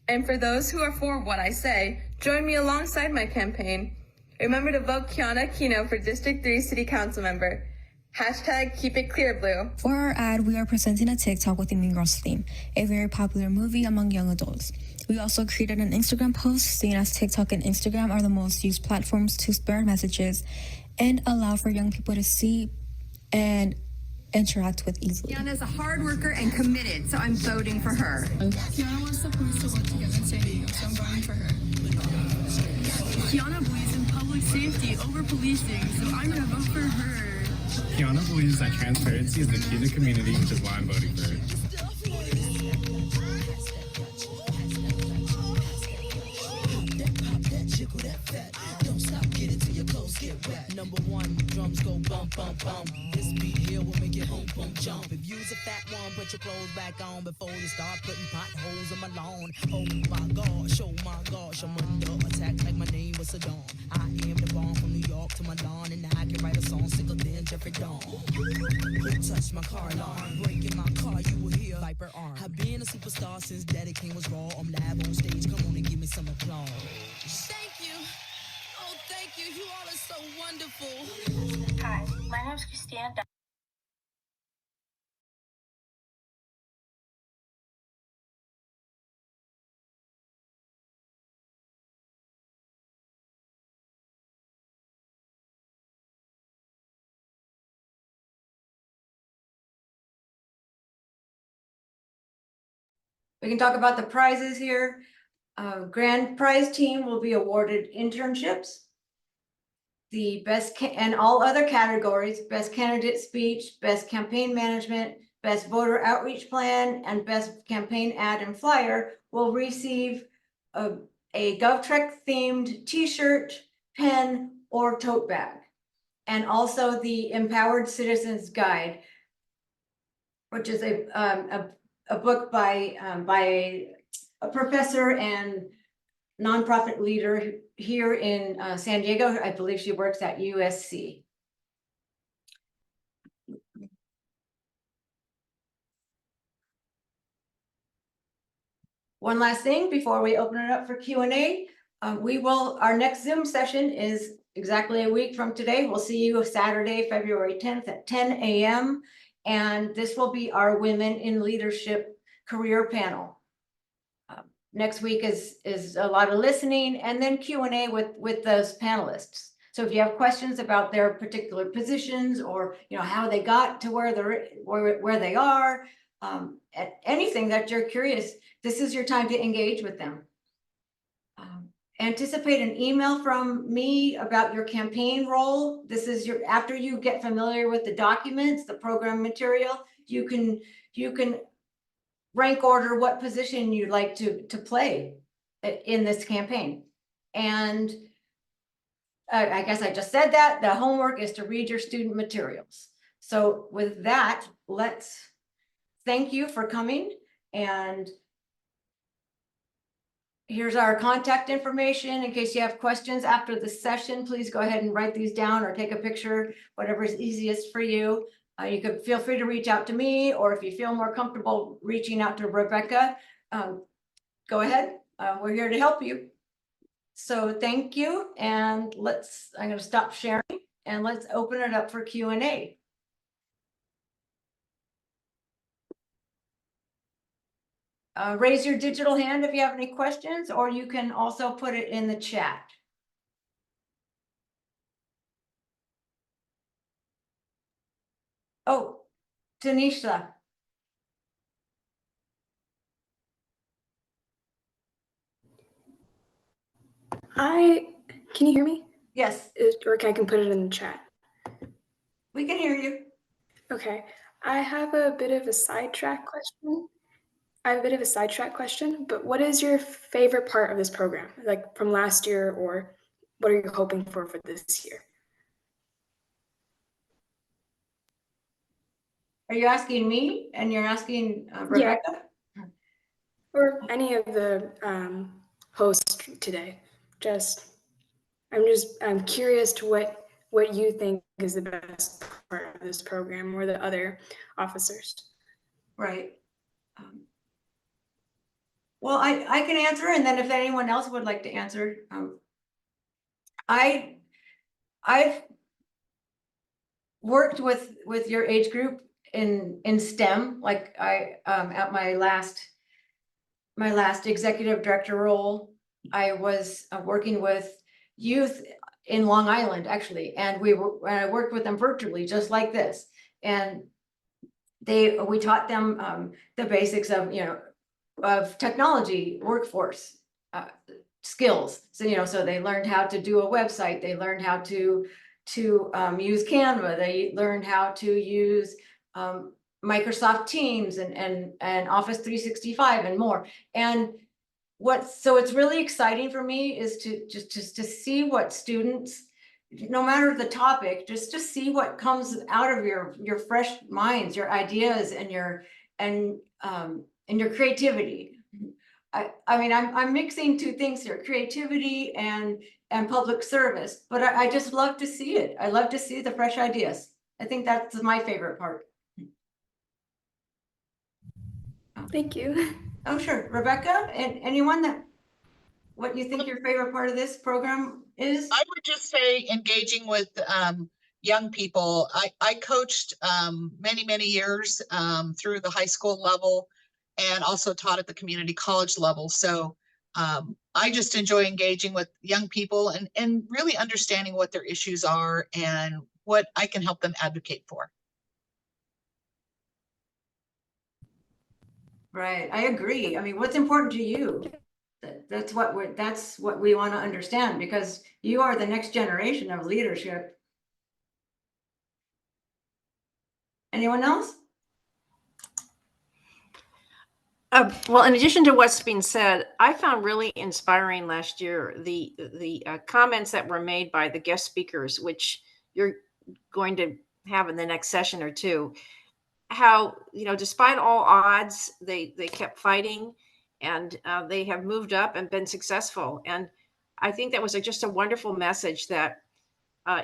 And for those who are for what I say, join me alongside my campaign. Remember to vote Kiana Aquino for District 3 City Council member. #KeepItClearBlue. For our ad, we are presenting a TikTok with the Mean Girls theme, a very popular movie among young adults. We also created an Instagram post, seeing as TikTok and Instagram are the most used platforms to spread messages and allow for young people to see and interact with easily. Kiana's a hard worker and committed, so I'm voting for her. Kiana wants the police to work together in San Diego, so I'm voting for her. Kiana believes in public safety over policing, so I'm gonna vote for her. Kiana believes that transparency is the key to community, which is why I'm voting for her. #1, drums go bump, bump, bump. This beat here will make your boom, boom, jump. If you's a fat one, put your clothes back on before you start putting potholes in my lawn. Oh my gosh, I'm under attack like my name was Saddam. I am the bomb from New York to Milan, and I can write a song sicker than Jeffrey Dawn. Who touched my car alarm? Breaking my car, you will hear Viper arm. I've been a superstar since Daddy King was raw. I'm live on stage, come on and give me some applause. Thank you. Oh, thank you. You all are so wonderful. Hi, my name is Christina. We can talk about the prizes here. Grand prize team will be awarded internships. The best and all other categories, best candidate speech, best campaign management, best voter outreach plan, and best campaign ad and flyer will receive a GovTrek themed t-shirt, pen, or tote bag. And also the Empowered Citizens Guide, which is a book by a professor and nonprofit leader here in San Diego. I believe she works at USC. One last thing before we open it up for Q&A. Our next Zoom session is exactly a week from today. We'll see you Saturday, February 10th at 10 a.m. And this will be our Women in Leadership career panel. Next week is a lot of listening and then Q&A with those panelists. So if you have questions about their particular positions or how they got to where they are, anything that you're curious, this is your time to engage with them. Anticipate an email from me about your campaign role. This is after you get familiar with the documents, the program material, you can rank order what position you'd like to play in this campaign. And I guess I just said that the homework is to read your student materials. So with that, let's thank you for coming. And here's our contact information in case you have questions after the session. Please go ahead and write these down or take a picture, whatever is easiest for you. You can feel free to reach out to me, or if you feel more comfortable reaching out to Rebecca, go ahead. We're here to help you. So thank you. And I'm going to stop sharing and let's open it up for Q&A. Raise your digital hand if you have any questions, or you can also put it in the chat. Oh, Tanisha. Can you hear me? Yes. Or I can put it in the chat. We can hear you. Okay. I have a bit of a sidetrack question. But what is your favorite part of this program? Like from last year, or what are you hoping for this year? Are you asking me and you're asking Rebecca? Yeah. Or any of the hosts today. I'm curious to what you think is the best part of this program, or the other officers. Right. Well, I can answer, and then if anyone else would like to answer, I've worked with your age group in STEM, like at my last executive director role, I was working with youth in Long Island, actually, and I worked with them virtually, just like this, and we taught them the basics of technology, workforce skills. So so they learned how to do a website, they learned how to use Canva, they learned how to use Microsoft Teams and Office 365 and more. And so it's really exciting for me is to just to see what students, no matter the topic, just to see what comes out of your fresh minds, your ideas, and your creativity. I mean, I'm mixing two things here, creativity and public service, but I just love to see it. I love to see the fresh ideas. I think that's my favorite part. Thank you. Oh, sure. Rebecca, and anyone what you think your favorite part of this program is? I would just say engaging with young people. I coached many years through the high school level, and also taught at the community college level. So I just enjoy engaging with young people and really understanding what their issues are and what I can help them advocate for. Right, I agree. I mean, what's important to you? That's what we want to understand, because you are the next generation of leadership. Anyone else? Well, in addition to what's been said, I found really inspiring last year the comments that were made by the guest speakers, which you're going to have in the next session or two. How, despite all odds, they kept fighting, and they have moved up and been successful. And I think that was just a wonderful message that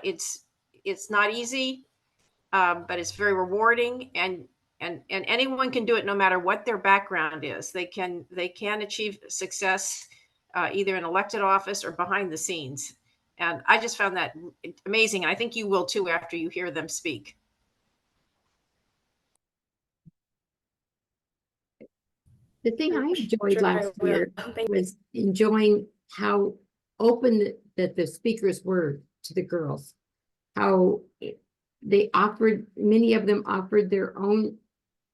it's not easy, but it's very rewarding, and anyone can do it no matter what their background is. They can achieve success either in elected office or behind the scenes. And I just found that amazing. And I think you will too after you hear them speak. The thing I enjoyed last year was enjoying how open that the speakers were to the girls. How many of them offered their own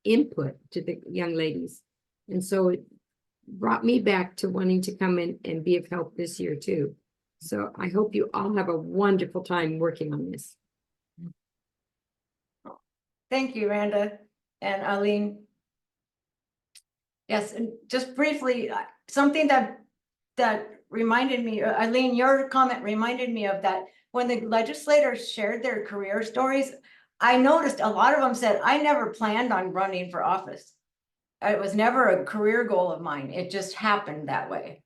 input to the young ladies. And so it brought me back to wanting to come in and be of help this year too. So I hope you all have a wonderful time working on this. Thank you, Randa and Eileen. Yes, and just briefly, something that reminded me, Eileen, your comment reminded me of that. When the legislators shared their career stories, I noticed a lot of them said, I never planned on running for office. It was never a career goal of mine. It just happened that way,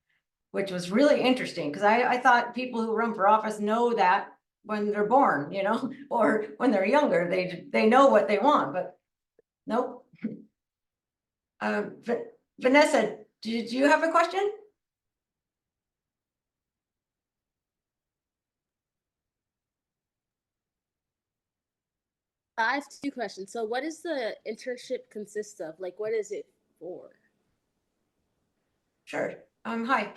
which was really interesting, because I thought people who run for office know that when they're born, or when they're younger, they know what they want, but nope. Vanessa, did you have a question? I have two questions. So what does the internship consist of? Like, what is it for? Sure. Hi.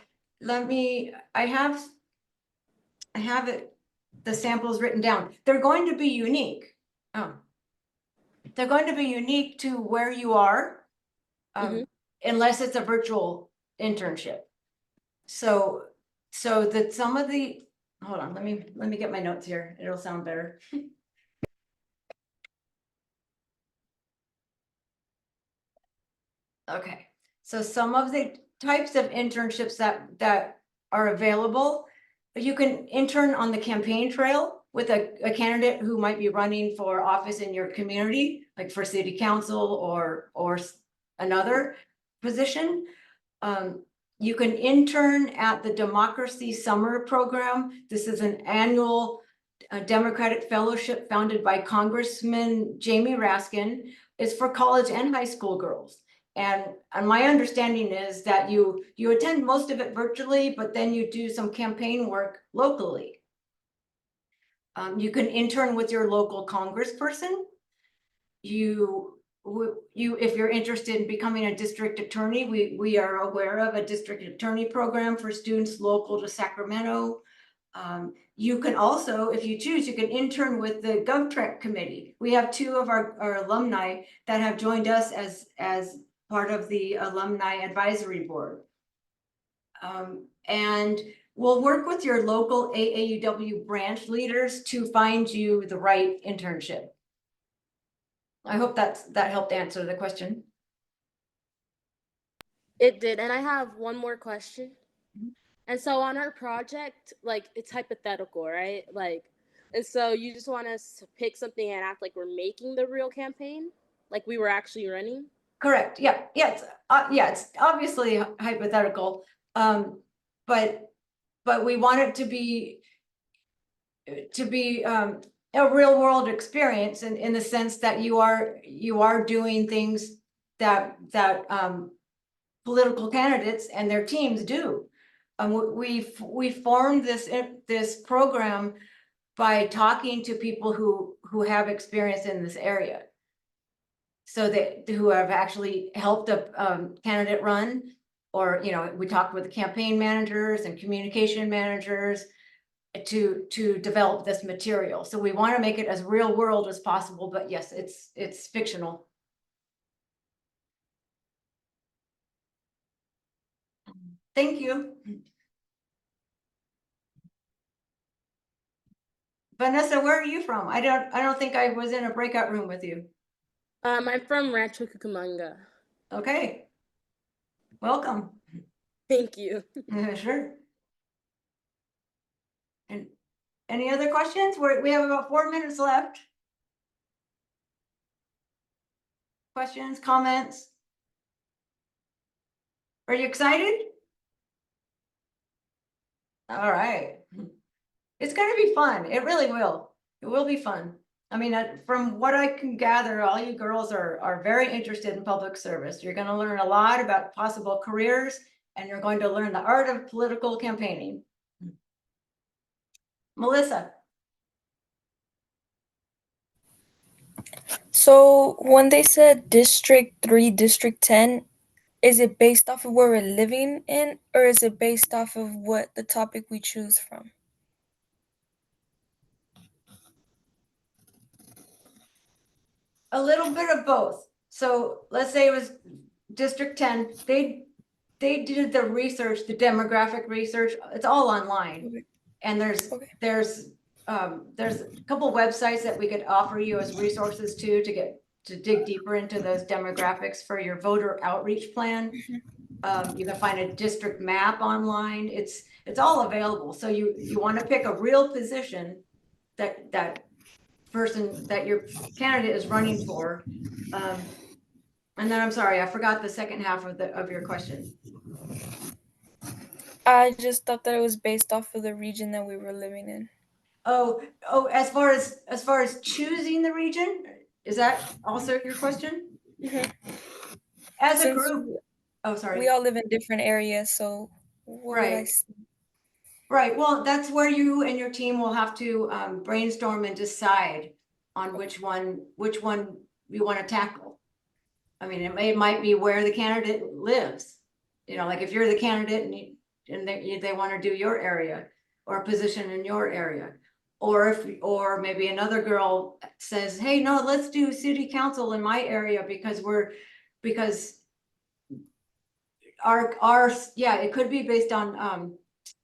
I have the samples written down. They're going to be unique. They're going to be unique to where you are, unless it's a virtual internship. So that some of the, hold on, let me get my notes here. It'll sound better. Okay, so some of the types of internships that are available, you can intern on the campaign trail with a candidate who might be running for office in your community, like for city council or another position. You can intern at the Democracy Summer Program. This is an annual Democratic fellowship founded by Congressman Jamie Raskin. It's for college and high school girls. And my understanding is that you attend most of it virtually, but then you do some campaign work locally. You can intern with your local congressperson. If you're interested in becoming a district attorney, we are aware of a district attorney program for students local to Sacramento. You can also, if you choose, you can intern with the GovTrek committee. We have two of our alumni that have joined us as part of the alumni advisory board. And we'll work with your local AAUW branch leaders to find you the right internship. I hope that helped answer the question. It did. And I have one more question. And so on our project, like, it's hypothetical, right? Like, and so you just want us to pick something and act like we're making the real campaign, like we were actually running? Correct. Yeah. It's obviously hypothetical, but we want it to be a real world experience in the sense that you are doing things that political candidates and their teams do. We formed this program by talking to people who have experience in this area. So who have actually helped a candidate run, or we talked with the campaign managers and communication managers to develop this material. So we want to make it as real world as possible, but yes, it's fictional. Thank you. Vanessa, where are you from? I don't think I was in a breakout room with you. I'm from Rancho Cucamonga. Okay. Welcome. Thank you. Sure. And any other questions? We have about 4 minutes left. Questions, comments? Are you excited? All right. It's going to be fun. It really will. It will be fun. I mean, from what I can gather, all you girls are very interested in public service. You're going to learn a lot about possible careers, and you're going to learn the art of political campaigning. Melissa. So when they said District 3, District 10, is it based off of where we're living in, or is it based off of what the topic we choose from? A little bit of both. So let's say it was District 10. They did the research, the demographic research. It's all online. And there's a couple websites that we could offer you as resources to dig deeper into those demographics for your voter outreach plan. You can find a district map online. It's all available. So you want to pick a real position that person that your candidate is running for. And then I'm sorry, I forgot the second half of your question. I just thought that it was based off of the region that we were living in. Oh, as far as choosing the region, is that also your question? As a group. Oh, sorry. We all live in different areas, so what would I Right. Right. Well, that's where you and your team will have to brainstorm and decide on which one you want to tackle. I mean, it might be where the candidate lives. You know, like if you're the candidate and they want to do your area or a position in your area, or maybe another girl says, hey, no, let's do city council in my area because it could be based on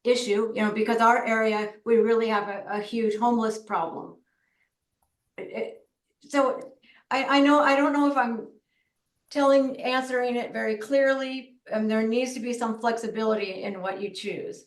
issue, you know, because our area, we really have a huge homeless problem. So I don't know if I'm answering it very clearly. There needs to be some flexibility in what you choose.